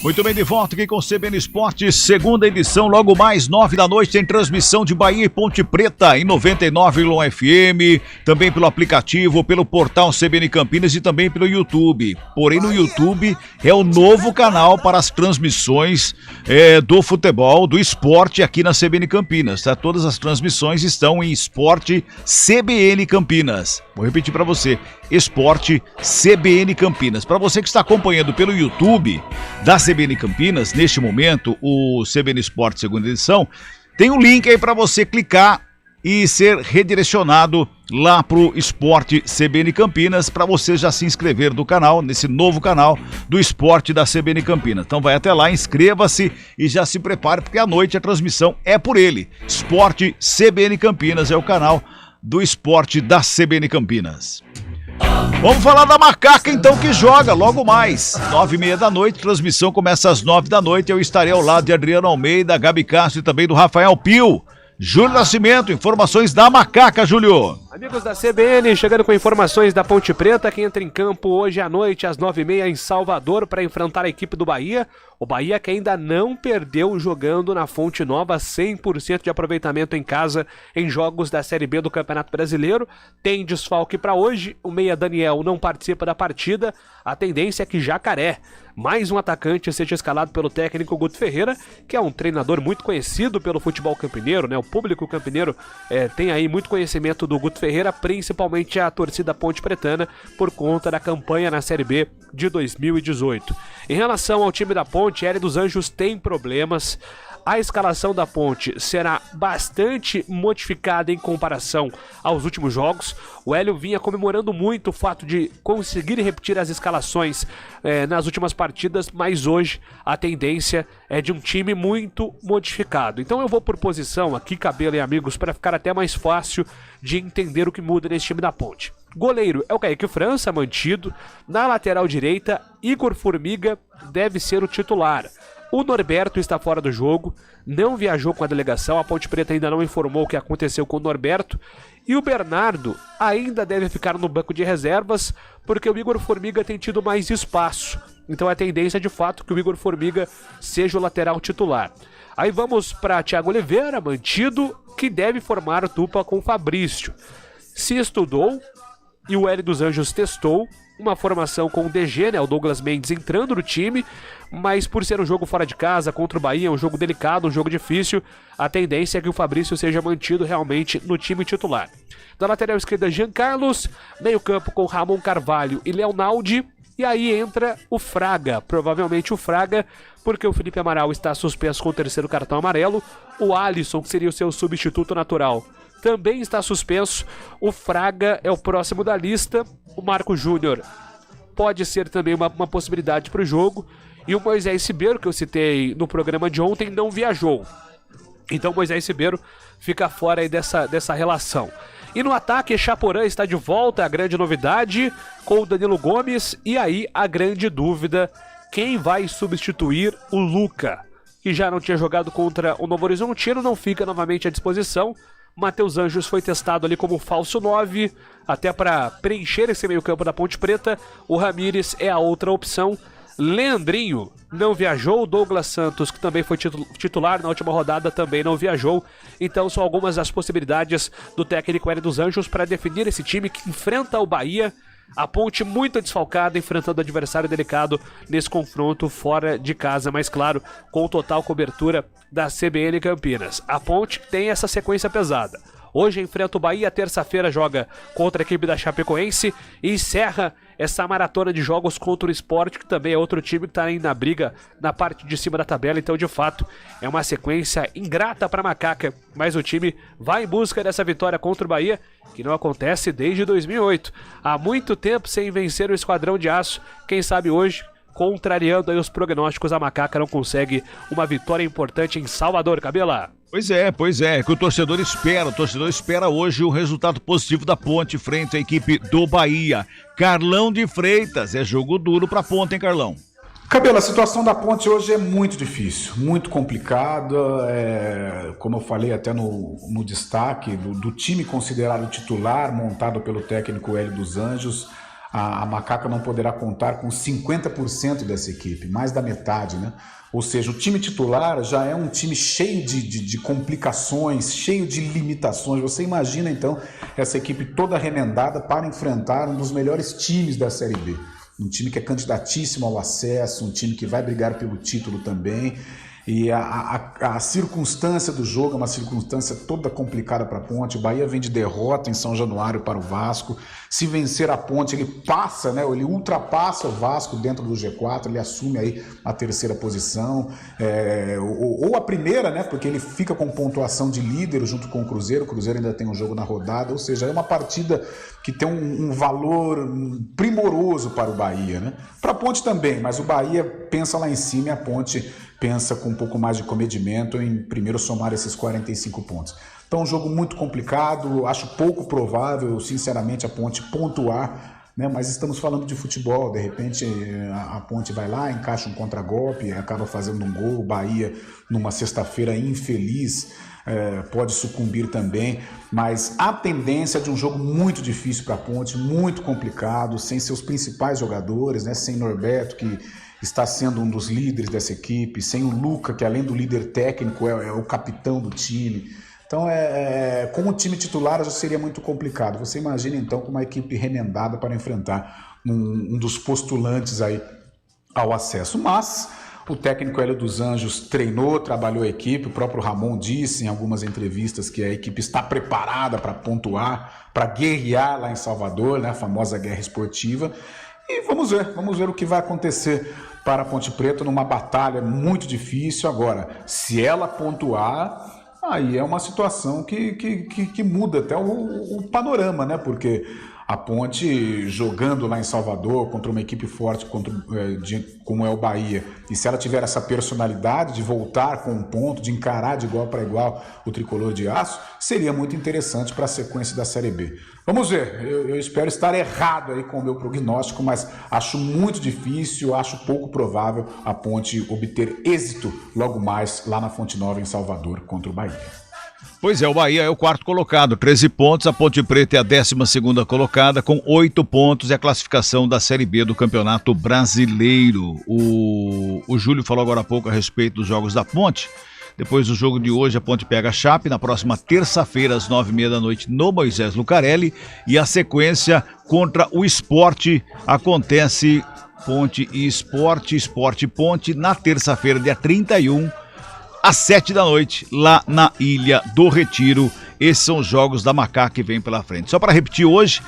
Muito bem, de volta aqui com o CBN Esportes, segunda edição, logo mais 9 da noite, tem transmissão de Bahia e Ponte Preta em 99,1 FM, também pelo aplicativo, pelo portal CBN Campinas e também pelo YouTube. Porém, no YouTube é o novo canal para as transmissões do futebol, do esporte aqui na CBN Campinas, tá? Todas as transmissões estão em Esporte CBN Campinas. Vou repetir para você, Esporte CBN Campinas. Para você que está acompanhando pelo YouTube da CBN Campinas, neste momento, o CBN Esporte segunda edição, tem um link aí para você clicar e ser redirecionado lá pro Esporte CBN Campinas, para você já se inscrever no canal, nesse novo canal do Esporte da CBN Campinas. Então vai até lá, inscreva-se e já se prepare, porque à noite a transmissão é por ele. Esporte CBN Campinas é o canal do Esporte da CBN Campinas. Vamos falar da Macaca então, que joga logo mais 9h30 da noite, transmissão começa às 9 da noite, eu estarei ao lado de Adriano Almeida, Gabi Castro e também do Rafael Pio. Júlio Nascimento, informações da Macaca, Júlio. Amigos da CBN, chegando com informações da Ponte Preta, que entra em campo hoje à noite, às 9h30 em Salvador, para enfrentar a equipe do Bahia. O Bahia que ainda não perdeu jogando na Fonte Nova, 100% de aproveitamento em casa em jogos da Série B do Campeonato Brasileiro. Tem desfalque para hoje, o meia Daniel não participa da partida. A tendência é que Jacaré, mais um atacante, seja escalado pelo técnico Guto Ferreira, que é um treinador muito conhecido pelo futebol campineiro, né? O público campineiro tem aí muito conhecimento do Guto Ferreira, principalmente a torcida ponte pretana, por conta da campanha na Série B de 2018. Em relação ao time da Ponte, Hélio dos Anjos tem problemas. A escalação da Ponte será bastante modificada em comparação aos últimos jogos. O Hélio vinha comemorando muito o fato de conseguir repetir as escalações nas últimas partidas, mas hoje a tendência é de um time muito modificado. Então eu vou por posição aqui, Cabelo e amigos, para ficar até mais fácil de entender o que muda nesse time da Ponte. Goleiro é o Kaique França, mantido. Na lateral direita, Igor Formiga deve ser o titular. O Norberto está fora do jogo, não viajou com a delegação, a Ponte Preta ainda não informou o que aconteceu com o Norberto. E o Bernardo ainda deve ficar no banco de reservas, porque o Igor Formiga tem tido mais espaço. Então a tendência é de fato que o Igor Formiga seja o lateral titular. Aí vamos para Thiago Oliveira, mantido, que deve formar dupla com o Fabrício. Se estudou e o Hélio dos Anjos testou uma formação com o DG, né, o Douglas Mendes entrando no time, mas por ser um jogo fora de casa contra o Bahia, um jogo delicado, um jogo difícil, a tendência é que o Fabrício seja mantido realmente no time titular. Da lateral esquerda, Jean Carlos, meio campo com Ramon Carvalho e Leonaldi, e aí entra o Fraga, provavelmente o Fraga, porque o Felipe Amaral está suspenso com o terceiro cartão amarelo, o Alisson, que seria o seu substituto natural, também está suspenso. O Fraga é o próximo da lista. O Marco Júnior pode ser também uma possibilidade para o jogo. E o Moisés Ribeiro, que eu citei no programa de ontem, não viajou. Então o Moisés Ribeiro fica fora aí dessa relação. E no ataque, Chaporã está de volta, a grande novidade, com o Danilo Gomes. E aí a grande dúvida, quem vai substituir o Luca, que já não tinha jogado contra o Novo Horizontino, não fica novamente à disposição. Matheus Anjos foi testado ali como falso 9, até para preencher esse meio campo da Ponte Preta. O Ramírez é a outra opção. Leandrinho não viajou. Douglas Santos, que também foi titular na última rodada, também não viajou. Então são algumas das possibilidades do técnico Hélio dos Anjos para definir esse time que enfrenta o Bahia. A Ponte muito desfalcada, enfrentando adversário delicado nesse confronto fora de casa, mas claro, com total cobertura da CBN Campinas. A Ponte tem essa sequência pesada. Hoje enfrenta o Bahia, terça-feira joga contra a equipe da Chapecoense e encerra essa maratona de jogos contra o Sport, que também é outro time que está aí na briga na parte de cima da tabela. Então, de fato, é uma sequência ingrata para a Macaca, mas o time vai em busca dessa vitória contra o Bahia, que não acontece desde 2008. Há muito tempo sem vencer o Esquadrão de Aço. Quem sabe hoje, contrariando aí os prognósticos, a Macaca não consegue uma vitória importante em Salvador, Cabela. Pois é, que o torcedor espera hoje o resultado positivo da Ponte frente à equipe do Bahia. Carlão de Freitas, é jogo duro pra Ponte, hein, Carlão? Cabelo, a situação da Ponte hoje é muito difícil, muito complicada, como eu falei até no destaque, do time considerado titular, montado pelo técnico Hélio dos Anjos, a Macaca não poderá contar com 50% dessa equipe, mais da metade, né? Ou seja, o time titular já é um time cheio de complicações, cheio de limitações. Você imagina, então, essa equipe toda remendada para enfrentar um dos melhores times da Série B. Um time que é candidatíssimo ao acesso, um time que vai brigar pelo título também. E a circunstância do jogo é uma circunstância toda complicada para a Ponte. O Bahia vem de derrota em São Januário para o Vasco. Se vencer a Ponte, ele passa, né? Ele ultrapassa o Vasco dentro do G4, ele assume aí a terceira posição, ou a primeira, né? Porque ele fica com pontuação de líder junto com o Cruzeiro. O Cruzeiro ainda tem um jogo na rodada, ou seja, é uma partida que tem um valor primoroso para o Bahia, né? Para a Ponte também, mas o Bahia pensa lá em cima e a Ponte pensa com um pouco mais de comedimento em primeiro somar esses 45 pontos. Então, um jogo muito complicado, acho pouco provável, sinceramente, a Ponte pontuar, né? Mas estamos falando de futebol, de repente a Ponte vai lá, encaixa um contragolpe, acaba fazendo um gol, o Bahia numa sexta-feira infeliz pode sucumbir também, mas a tendência de um jogo muito difícil para a Ponte, muito complicado, sem seus principais jogadores, né? Sem Norberto, que está sendo um dos líderes dessa equipe, sem o Luca, que além do líder técnico é o capitão do time. Então, com o time titular já seria muito complicado. Você imagina então com uma equipe remendada para enfrentar um dos postulantes aí ao acesso. Mas o técnico Hélio dos Anjos treinou, trabalhou a equipe, o próprio Ramon disse em algumas entrevistas que a equipe está preparada para pontuar, para guerrear lá em Salvador, né, a famosa guerra esportiva. E vamos ver o que vai acontecer para a Ponte Preta numa batalha muito difícil. Agora, se ela pontuar, aí é uma situação que muda até o panorama, né? Porque a Ponte jogando lá em Salvador contra uma equipe forte como é o Bahia, e se ela tiver essa personalidade de voltar com um ponto, de encarar de igual para igual o tricolor de aço, seria muito interessante para a sequência da Série B. Vamos ver, eu espero estar errado aí com o meu prognóstico, mas acho muito difícil, acho pouco provável a Ponte obter êxito logo mais lá na Fonte Nova em Salvador contra o Bahia. Pois é, o Bahia é o quarto colocado, 13 pontos, a Ponte Preta é a 12ª colocada com 8 pontos, é a classificação da Série B do Campeonato Brasileiro. O Júlio falou agora há pouco a respeito dos jogos da Ponte. Depois do jogo de hoje, a Ponte pega a Chape na próxima terça-feira, às 9h30 da noite, no Moisés Lucarelli. E a sequência contra o Sport acontece Ponte e Sport, Sport e Ponte, na terça-feira, dia 31, às 7 da noite, lá na Ilha do Retiro. Esses são os jogos da Macaca que vem pela frente. Só para repetir hoje,